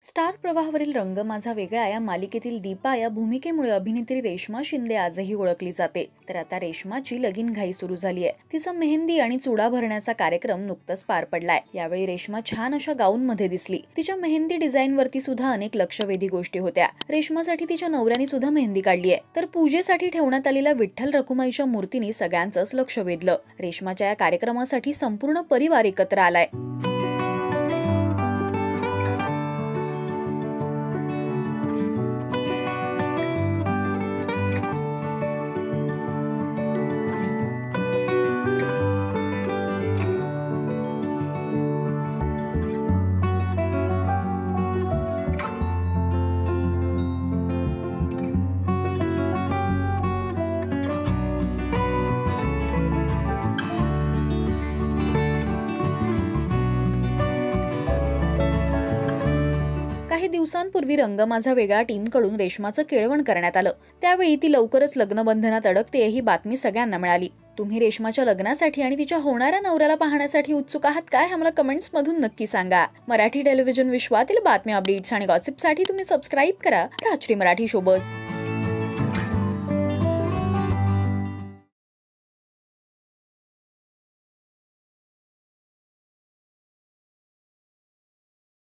Star प्रवाहावरील रंग माझा वेगळा या मालिकेतील दीपा या भूमिकेमुळे अभिनेत्री रेश्मा शिंदे आजही ओळखली जाते। तर आता रेश्माची लगीन घाई सुरू झाली आहे। तिचा मेहंदी आणि चुडा भरण्याचा कार्यक्रम नुकताच पार पडलाय। यावेळी रेश्मा छान अशा गाऊन मध्ये दिसली। तिच्या मेहंदी डिझाईन वरती सुद्धा अनेक लक्षवेधी गोष्टी होत्या। रेश्मासाठी तिच्या नवऱ्याने सुद्धा मेहंदी काढली आहे। तर पूजेसाठी ठेवण्यात आलेल्या विठ्ठल रखुमाईच्या मूर्तीने सगळ्यांचंच लक्ष वेधलं। रेश्माच्या या कार्यक्रमासाठी संपूर्ण परिवार एकत्र आलाय। काही दिवसांपूर्वी रंग माझा वेगळा टीमकडून रेश्माचं केळवण करण्यात आलं। त्यावेळी ती लवकरच लग्नबंधनात अडकते ही बातमी सगळ्यांना मिळाली। तुम्ही रेश्माच्या लग्नासाठी आणि तिच्या होणाऱ्या नवऱ्याला पाहण्यासाठी उत्सुक आहात काय? आम्हाला कमेंट्स मधून नक्की सांगा। मराठी टेलिव्हिजन विश्वातील बातम्या, अपडेट्स आणि गॉसिपसाठी तुम्ही सबस्क्राइब करा राजश्री मराठी शोबज।